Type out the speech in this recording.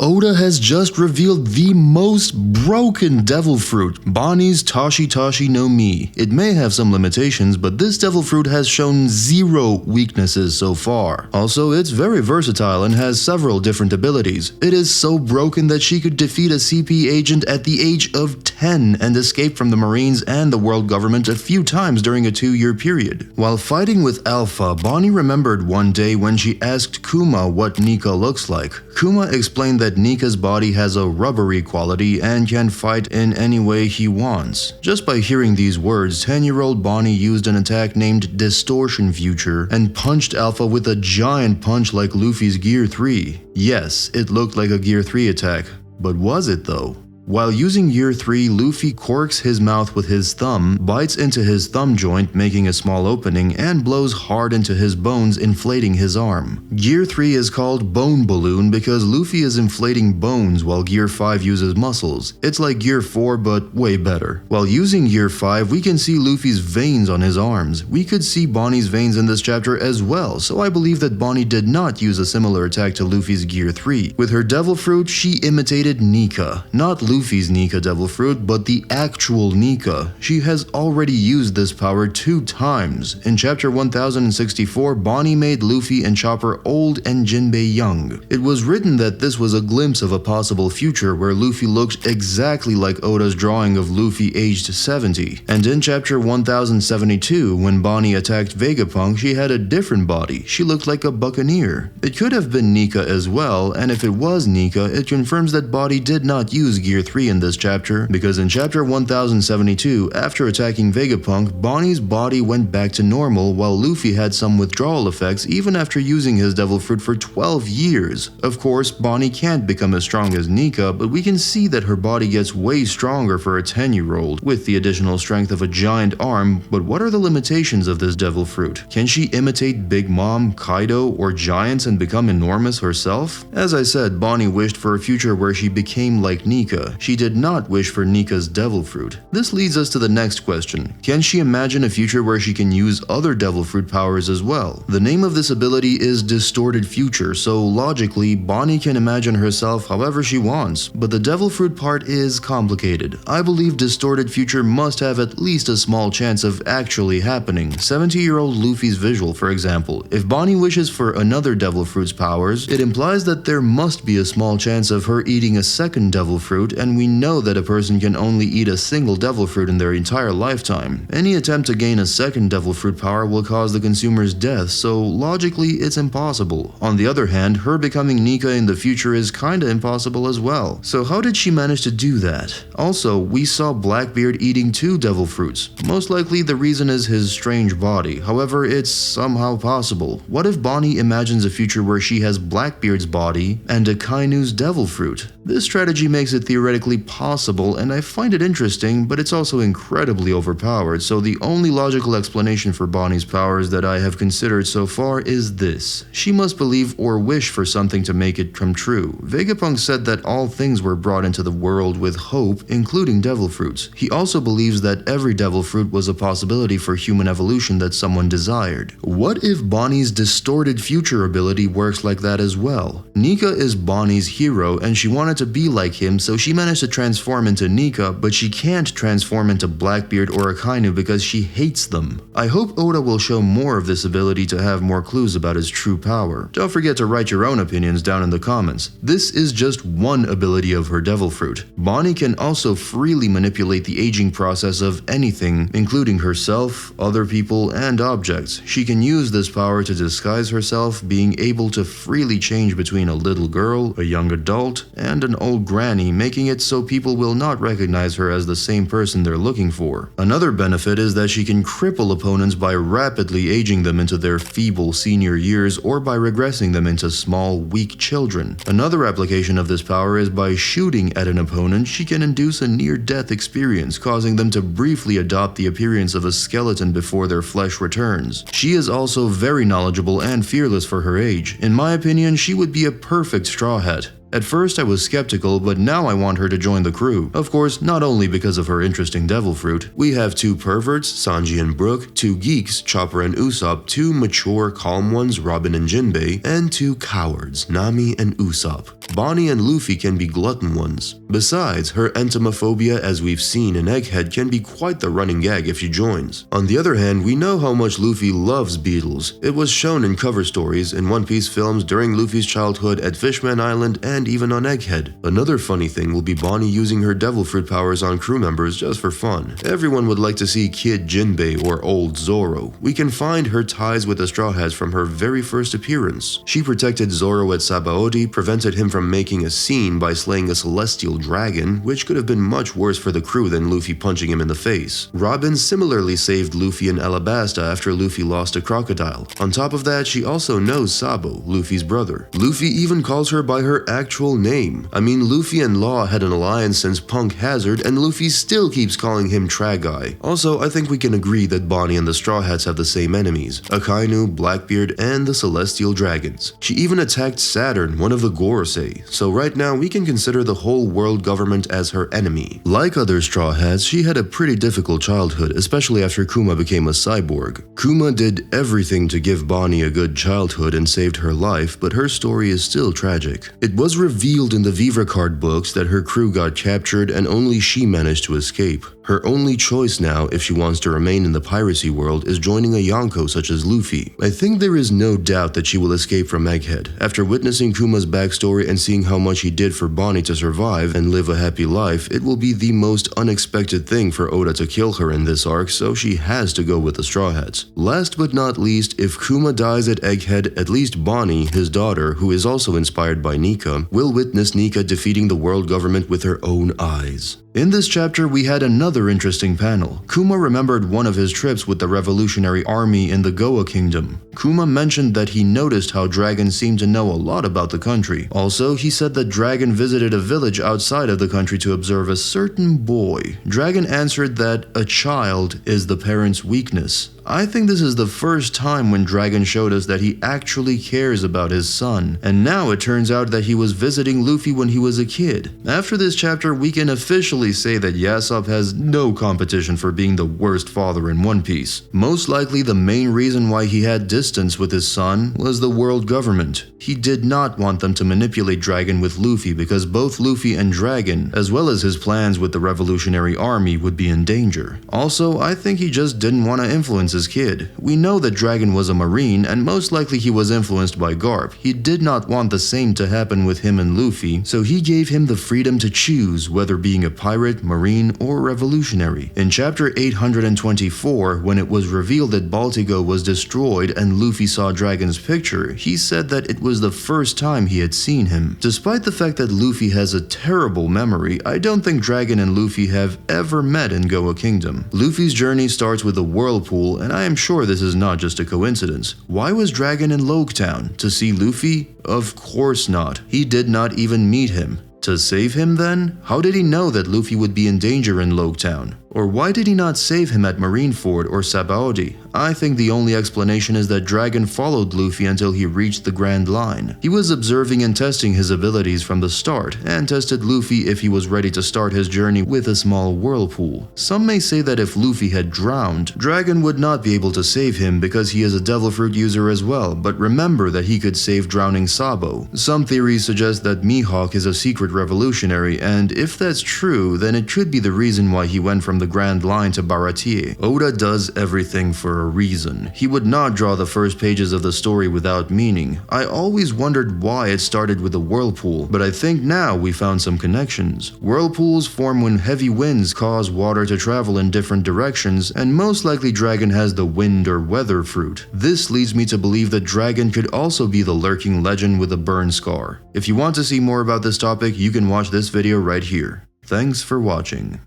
Oda has just revealed the most broken devil fruit, Bonney's Tashi Tashi no Mi. It may have some limitations, but this devil fruit has shown zero weaknesses so far. Also, it's very versatile and has several different abilities. It is so broken that she could defeat a CP agent at the age of 10 and escape from the Marines and the world government a few times during a 2-year period. While fighting with Alpha, Bonney remembered one day when she asked Kuma what Nika looks like. Kuma explained that Nika's body has a rubbery quality and can fight in any way he wants. Just by hearing these words, 10-year-old Bonney used an attack named Distortion Future and punched Alpha with a giant punch like Luffy's Gear 3. Yes, it looked like a Gear 3 attack, but was it though? While using Gear 3, Luffy corks his mouth with his thumb, bites into his thumb joint making a small opening, and blows hard into his bones, inflating his arm. Gear 3 is called Bone Balloon because Luffy is inflating bones while Gear 5 uses muscles. It's like Gear 4 but way better. While using Gear 5, we can see Luffy's veins on his arms. We could see Bonney's veins in this chapter as well, so I believe that Bonney did not use a similar attack to Luffy's Gear 3. With her Devil Fruit, she imitated Nika, not Luffy's Nika Devil Fruit, but the actual Nika. She has already used this power 2 times. In chapter 1064, Bonney made Luffy and Chopper old and Jinbei young. It was written that this was a glimpse of a possible future where Luffy looked exactly like Oda's drawing of Luffy aged 70. And in chapter 1072, when Bonney attacked Vegapunk, she had a different body. She looked like a buccaneer. It could have been Nika as well, and if it was Nika, it confirms that Bonney did not use Gear 3 in this chapter, because in chapter 1072, after attacking Vegapunk, Bonney's body went back to normal while Luffy had some withdrawal effects even after using his Devil Fruit for 12 years. Of course, Bonney can't become as strong as Nika, but we can see that her body gets way stronger for a 10-year-old, with the additional strength of a giant arm. But what are the limitations of this Devil Fruit? Can she imitate Big Mom, Kaido, or giants and become enormous herself? As I said, Bonney wished for a future where she became like Nika. She did not wish for Nika's Devil Fruit. This leads us to the next question. Can she imagine a future where she can use other Devil Fruit powers as well? The name of this ability is Distorted Future, so logically, Bonney can imagine herself however she wants, but the Devil Fruit part is complicated. I believe Distorted Future must have at least a small chance of actually happening. 70-year-old Luffy's visual, for example. If Bonney wishes for another Devil Fruit's powers, it implies that there must be a small chance of her eating a second Devil Fruit, and we know that a person can only eat a single Devil Fruit in their entire lifetime. Any attempt to gain a second Devil Fruit power will cause the consumer's death, so logically it's impossible. On the other hand, her becoming Nika in the future is kinda impossible as well. So how did she manage to do that? Also, we saw Blackbeard eating 2 Devil Fruits. Most likely the reason is his strange body, however it's somehow possible. What if Bonney imagines a future where she has Blackbeard's body and Akainu's Devil Fruit? This strategy makes it theoretically possible, and I find it interesting, but it's also incredibly overpowered, so the only logical explanation for Bonney's powers that I have considered so far is this. She must believe or wish for something to make it come true. Vegapunk said that all things were brought into the world with hope, including Devil Fruits. He also believes that every Devil Fruit was a possibility for human evolution that someone desired. What if Bonney's Distorted Future ability works like that as well? Nika is Bonney's hero, and she wanted to be like him, so she managed to transform into Nika, but she can't transform into Blackbeard or Akainu because she hates them. I hope Oda will show more of this ability to have more clues about his true power. Don't forget to write your own opinions down in the comments. This is just one ability of her Devil Fruit. Bonney can also freely manipulate the aging process of anything, including herself, other people, and objects. She can use this power to disguise herself, being able to freely change between a little girl, a young adult, and an old granny, making it so people will not recognize her as the same person they're looking for. Another benefit is that she can cripple opponents by rapidly aging them into their feeble senior years or by regressing them into small, weak children. Another application of this power is by shooting at an opponent, she can induce a near-death experience, causing them to briefly adopt the appearance of a skeleton before their flesh returns. She is also very knowledgeable and fearless for her age. In my opinion, she would be a perfect Straw Hat. At first I was skeptical, but now I want her to join the crew. Of course, not only because of her interesting devil fruit. We have 2 perverts, Sanji and Brook, 2 geeks, Chopper and Usopp, 2 mature, calm ones, Robin and Jinbei, and 2 cowards, Nami and Usopp. Bonney and Luffy can be glutton ones. Besides, her entomophobia, as we've seen in Egghead, can be quite the running gag if she joins. On the other hand, we know how much Luffy loves beetles. It was shown in cover stories, in One Piece films, during Luffy's childhood, at Fishman Island, and even on Egghead. Another funny thing will be Bonney using her devil fruit powers on crew members just for fun. Everyone would like to see Kid Jinbei or Old Zoro. We can find her ties with the Straw Hats from her very first appearance. She protected Zoro at Sabaody, prevented him from making a scene by slaying a celestial dragon, which could have been much worse for the crew than Luffy punching him in the face. Robin similarly saved Luffy in Alabasta after Luffy lost a crocodile. On top of that, she also knows Sabo, Luffy's brother. Luffy even calls her by her actual name. I mean, Luffy and Law had an alliance since Punk Hazard, and Luffy still keeps calling him Tragai. Also, I think we can agree that Bonney and the Straw Hats have the same enemies, Akainu, Blackbeard, and the Celestial Dragons. She even attacked Saturn, one of the Gorosei, so right now we can consider the whole world government as her enemy. Like other Straw Hats, she had a pretty difficult childhood, especially after Kuma became a cyborg. Kuma did everything to give Bonney a good childhood and saved her life, but her story is still tragic. It was revealed in the Vivre Card books that her crew got captured and only she managed to escape. Her only choice now, if she wants to remain in the piracy world, is joining a Yonko such as Luffy. I think there is no doubt that she will escape from Egghead. After witnessing Kuma's backstory and seeing how much he did for Bonney to survive and live a happy life, it will be the most unexpected thing for Oda to kill her in this arc, so she has to go with the Straw Hats. Last but not least, if Kuma dies at Egghead, at least Bonney, his daughter, who is also inspired by Nika, will witness Nika defeating the world government with her own eyes. In this chapter, we had another interesting panel. Kuma remembered one of his trips with the Revolutionary Army in the Goa Kingdom. Kuma mentioned that he noticed how Dragon seemed to know a lot about the country. Also, he said that Dragon visited a village outside of the country to observe a certain boy. Dragon answered that a child is the parent's weakness. I think this is the first time when Dragon showed us that he actually cares about his son, and now it turns out that he was visiting Luffy when he was a kid. After this chapter, we can officially say that Yasopp has no competition for being the worst father in One Piece. Most likely the main reason why he had distance with his son was the world government. He did not want them to manipulate Dragon with Luffy because both Luffy and Dragon, as well as his plans with the Revolutionary Army, would be in danger. Also, I think he just didn't want to influence his kid. We know that Dragon was a Marine, and most likely he was influenced by Garp. He did not want the same to happen with him and Luffy, so he gave him the freedom to choose whether being a pirate, Marine, or revolutionary. In chapter 824, when it was revealed that Baltigo was destroyed and Luffy saw Dragon's picture, he said that it was the first time he had seen him. Despite the fact that Luffy has a terrible memory, I don't think Dragon and Luffy have ever met in Goa Kingdom. Luffy's journey starts with a whirlpool, and I am sure this is not just a coincidence. Why was Dragon in Loguetown? To see Luffy? Of course not. He did not even meet him. To save him then? How did he know that Luffy would be in danger in Loguetown? Or why did he not save him at Marineford or Sabaody? I think the only explanation is that Dragon followed Luffy until he reached the Grand Line. He was observing and testing his abilities from the start, and tested Luffy if he was ready to start his journey with a small whirlpool. Some may say that if Luffy had drowned, Dragon would not be able to save him because he is a Devil Fruit user as well, but remember that he could save drowning Sabo. Some theories suggest that Mihawk is a secret revolutionary, and if that's true, then it could be the reason why he went from the Grand Line to Baratie. Oda does everything for a reason. He would not draw the first pages of the story without meaning. I always wondered why it started with a whirlpool, but I think now we found some connections. Whirlpools form when heavy winds cause water to travel in different directions, and most likely Dragon has the wind or weather fruit. This leads me to believe that Dragon could also be the lurking legend with a burn scar. If you want to see more about this topic, you can watch this video right here. Thanks for watching.